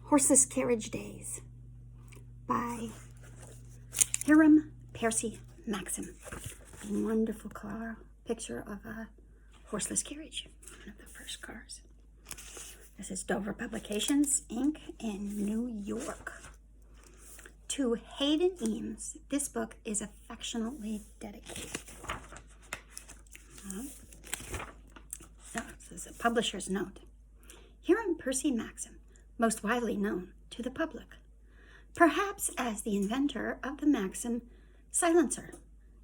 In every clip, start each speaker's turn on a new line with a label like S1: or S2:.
S1: Horseless Carriage Days by Hiram Percy Maxim. Wonderful picture of a horseless carriage, one of the first cars. This is Dover Publications, Inc. in New York. To Hayden Eames, this book is affectionately dedicated. This is a publisher's note. Hiram Percy Maxim, most widely known to the public, perhaps as the inventor of the Maxim silencer,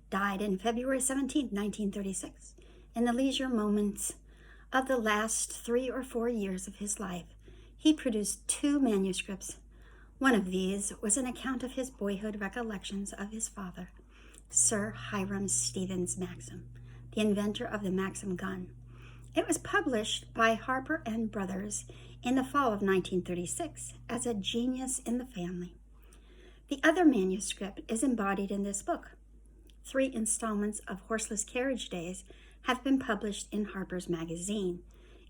S1: died in February 17, 1936, in the leisure moments of the last 3 or 4 years of his life. He produced 2 manuscripts. One of these was an account of his boyhood recollections of his father, Sir Hiram Stevens Maxim, the inventor of the Maxim gun. It was published by Harper and Brothers in the fall of 1936 as a genius in the family. The other manuscript is embodied in this book. 3 installments of Horseless Carriage Days have been published in Harper's Magazine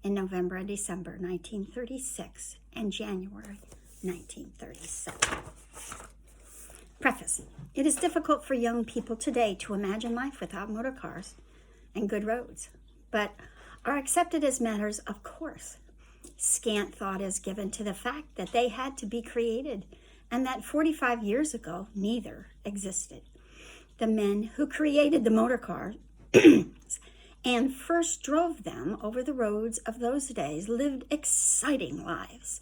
S1: in November and December 1936 and January 1937. Preface. It is difficult for young people today to imagine life without motor cars and good roads, but are accepted as matters of course. Scant thought is given to the fact that they had to be created and that 45 years ago neither existed. The men who created the motor cars and first drove them over the roads of those days lived exciting lives.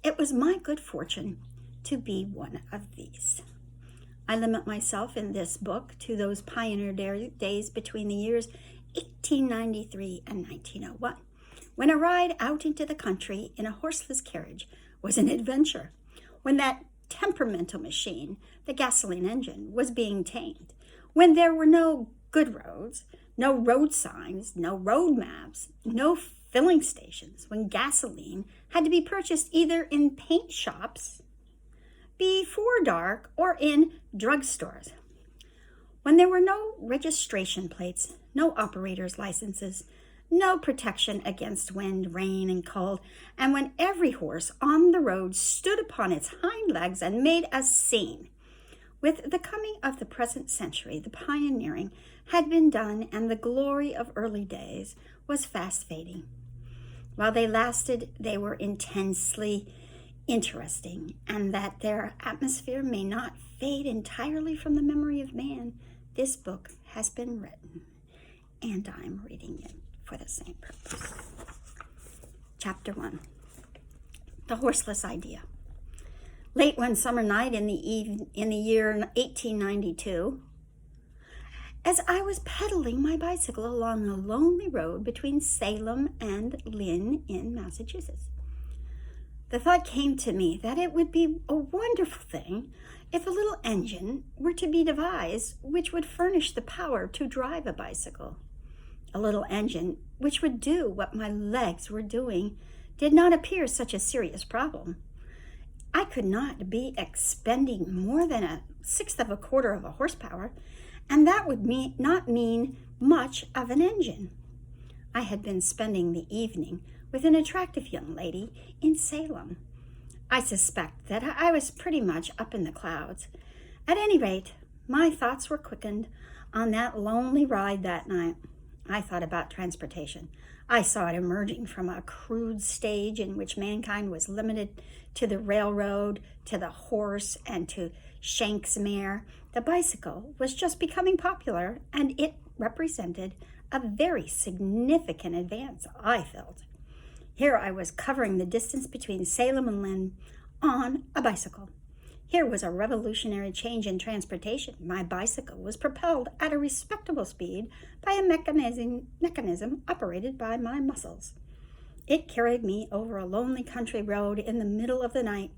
S1: It was my good fortune to be one of these. I limit myself in this book to those pioneer days between the years 1893 and 1901, when a ride out into the country in a horseless carriage was an adventure, when that temperamental machine, the gasoline engine, was being tamed, when there were no good roads, no road signs, no road maps, no filling stations, when gasoline had to be purchased either in paint shops before dark or in drugstores, when there were no registration plates, no operator's licenses, no protection against wind, rain, and cold, and when every horse on the road stood upon its hind legs and made a scene. With the coming of the present century, the pioneering had been done, and the glory of early days was fast fading. While they lasted, they were intensely interesting, and that their atmosphere may not fade entirely from the memory of man, this book has been written, and I'm reading it for the same purpose. Chapter 1. The Horseless Idea. Late one summer night in the year 1892, as I was pedaling my bicycle along a lonely road between Salem and Lynn in Massachusetts, the thought came to me that it would be a wonderful thing if a little engine were to be devised which would furnish the power to drive a bicycle. A little engine which would do what my legs were doing did not appear such a serious problem. I could not be expending more than 1/6 of a quarter of a horsepower, and that would not mean much of an engine. I had been spending the evening with an attractive young lady in Salem. I suspect that I was pretty much up in the clouds. At any rate, my thoughts were quickened on that lonely ride that night. I thought about transportation. I saw it emerging from a crude stage in which mankind was limited to the railroad, to the horse, and to Shank's mare. The bicycle was just becoming popular, and it represented a very significant advance, I felt. Here I was covering the distance between Salem and Lynn on a bicycle. Here was a revolutionary change in transportation. My bicycle was propelled at a respectable speed by a mechanism operated by my muscles. It carried me over a lonely country road in the middle of the night,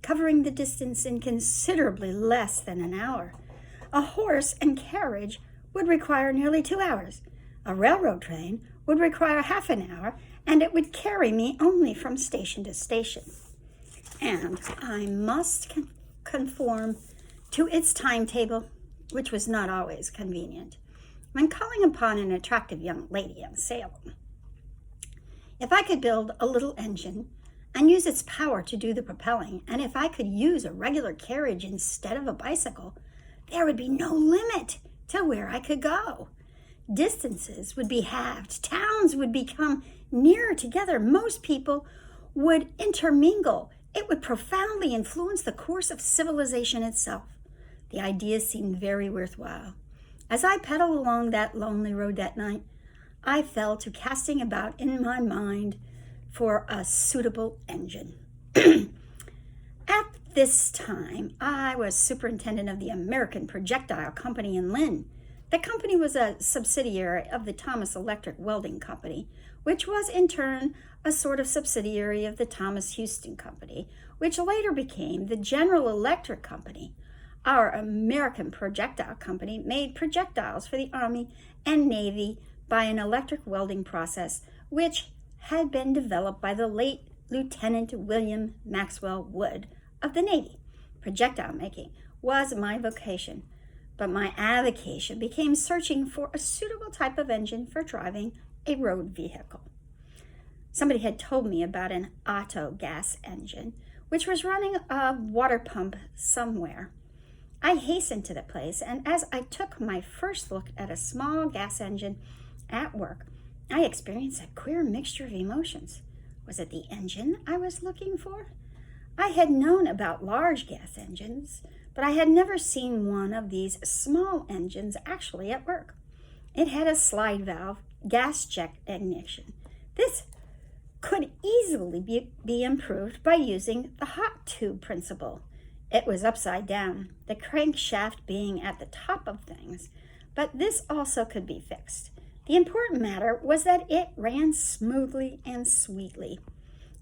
S1: covering the distance in considerably less than an hour. A horse and carriage would require nearly 2 hours. A railroad train would require half an hour, and it would carry me only from station to station. And I must conform to its timetable, which was not always convenient, when calling upon an attractive young lady in Salem. If I could build a little engine and use its power to do the propelling. And if I could use a regular carriage instead of a bicycle, there would be no limit to where I could go. Distances would be halved. Towns would become nearer together. Most people would intermingle. It would profoundly influence the course of civilization itself. The idea seemed very worthwhile. As I pedaled along that lonely road that night, I fell to casting about in my mind for a suitable engine. At this time, I was superintendent of the American Projectile Company in Lynn. The company was a subsidiary of the Thomas Electric Welding Company, which was in turn a sort of subsidiary of the Thomas Houston Company, which later became the General Electric Company. Our American Projectile Company made projectiles for the Army and Navy by an electric welding process, which had been developed by the late Lieutenant William Maxwell Wood of the Navy. Projectile making was my vocation, but my avocation became searching for a suitable type of engine for driving a road vehicle. Somebody had told me about an auto gas engine, which was running a water pump somewhere. I hastened to the place, and as I took my first look at a small gas engine at work, I experienced a queer mixture of emotions. Was it the engine I was looking for? I had known about large gas engines, but I had never seen one of these small engines actually at work. It had a slide valve, gas jet ignition. This could easily be improved by using the hot tube principle. It was upside down, the crankshaft being at the top of things, but this also could be fixed. The important matter was that it ran smoothly and sweetly.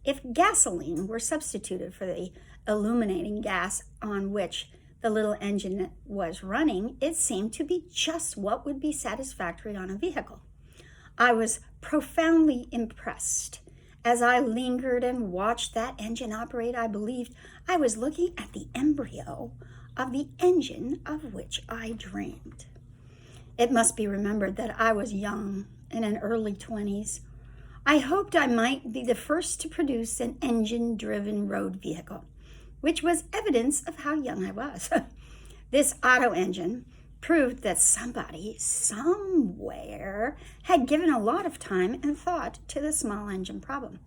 S1: If gasoline were substituted for the illuminating gas on which the little engine was running, it seemed to be just what would be satisfactory on a vehicle. I was profoundly impressed. As I lingered and watched that engine operate, I believed I was looking at the embryo of the engine of which I dreamed. It must be remembered that I was young, in an early 20s. I hoped I might be the first to produce an engine-driven road vehicle, which was evidence of how young I was. This auto engine proved that somebody, somewhere, had given a lot of time and thought to the small engine problem.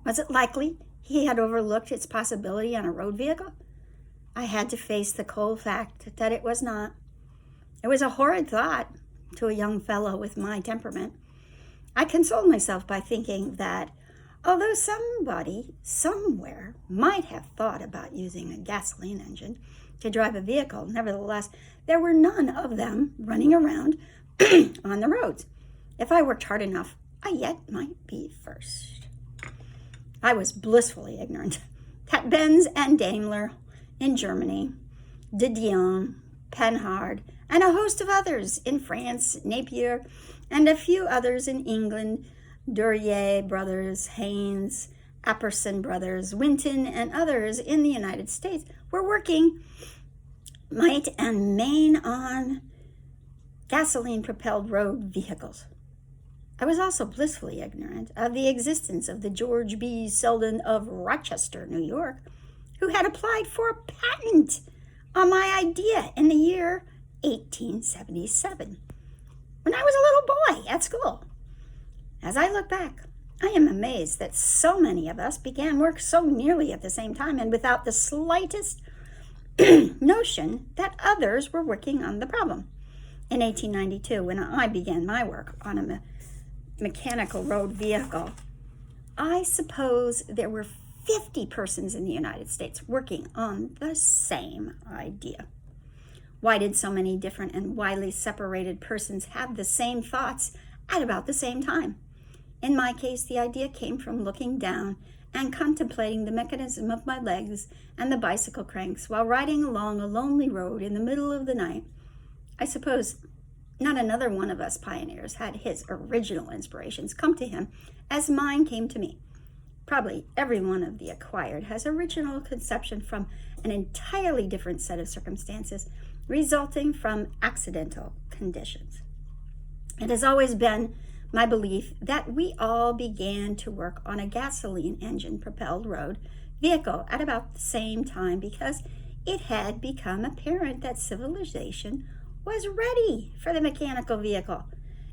S1: Was it likely he had overlooked its possibility on a road vehicle? I had to face the cold fact that it was not. It was a horrid thought to a young fellow with my temperament. I consoled myself by thinking that although somebody somewhere might have thought about using a gasoline engine to drive a vehicle, nevertheless, there were none of them running around on the roads. If I worked hard enough, I yet might be first. I was blissfully ignorant that Benz and Daimler in Germany, De Dion, Panhard, and a host of others in France, Napier, and a few others in England, Duryea Brothers, Haynes, Apperson Brothers, Winton, and others in the United States were working might and main on gasoline-propelled road vehicles. I was also blissfully ignorant of the existence of the George B. Selden of Rochester, New York, who had applied for a patent on my idea in the year 1877, when I was a little boy at school. As I look back, I am amazed that so many of us began work so nearly at the same time and without the slightest notion that others were working on the problem. In 1892, when I began my work on a mechanical road vehicle, I suppose there were 50 persons in the United States working on the same idea. Why did so many different and widely separated persons have the same thoughts at about the same time? In my case, the idea came from looking down and contemplating the mechanism of my legs and the bicycle cranks while riding along a lonely road in the middle of the night. I suppose not another one of us pioneers had his original inspirations come to him as mine came to me. Probably every one of the acquired has original conception from an entirely different set of circumstances resulting from accidental conditions. It has always been my belief that we all began to work on a gasoline engine-propelled road vehicle at about the same time because it had become apparent that civilization was ready for the mechanical vehicle.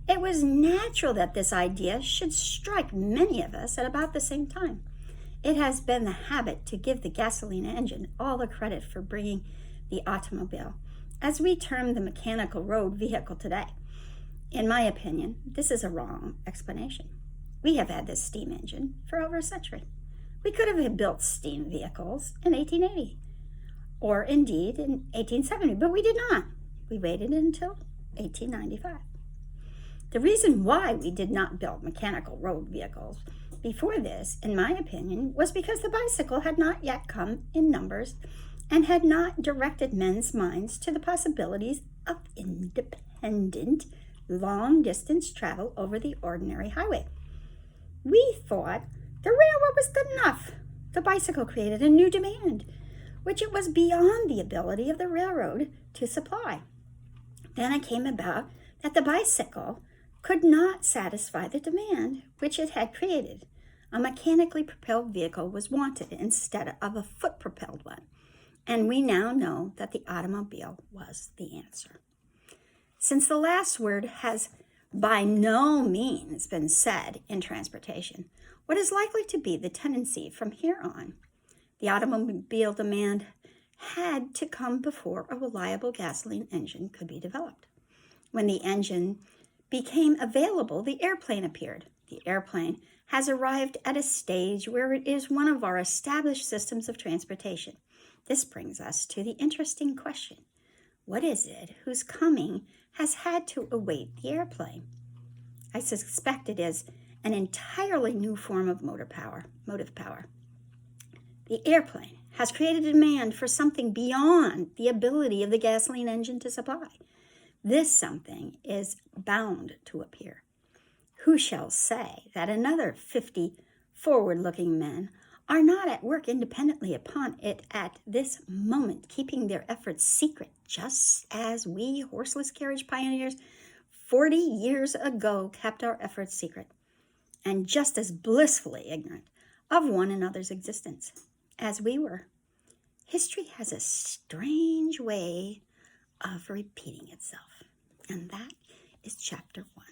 S1: It was natural that this idea should strike many of us at about the same time. It has been the habit to give the gasoline engine all the credit for bringing the automobile, as we term the mechanical road vehicle today. In my opinion, this is a wrong explanation. We have had this steam engine for over a century. We could have built steam vehicles in 1880, or indeed in 1870, but we did not. We waited until 1895. The reason why we did not build mechanical road vehicles before this, in my opinion, was because the bicycle had not yet come in numbers and had not directed men's minds to the possibilities of independent, long-distance travel over the ordinary highway. We thought the railroad was good enough. The bicycle created a new demand, which it was beyond the ability of the railroad to supply. Then it came about that the bicycle could not satisfy the demand which it had created. A mechanically propelled vehicle was wanted instead of a foot-propelled one, and we now know that the automobile was the answer. Since the last word has by no means been said in transportation, what is likely to be the tendency from here on? The automobile demand had to come before a reliable gasoline engine could be developed. When the engine became available, the airplane appeared. The airplane has arrived at a stage where it is one of our established systems of transportation. This brings us to the interesting question. What is it whose coming has had to await the airplane? I suspect it is an entirely new form of motive power. The airplane has created a demand for something beyond the ability of the gasoline engine to supply. This something is bound to appear. Who shall say that another 50 forward-looking men are not at work independently upon it at this moment, keeping their efforts secret, just as we horseless carriage pioneers 40 years ago kept our efforts secret, and just as blissfully ignorant of one another's existence as we were. History has a strange way of repeating itself, and that is chapter 1.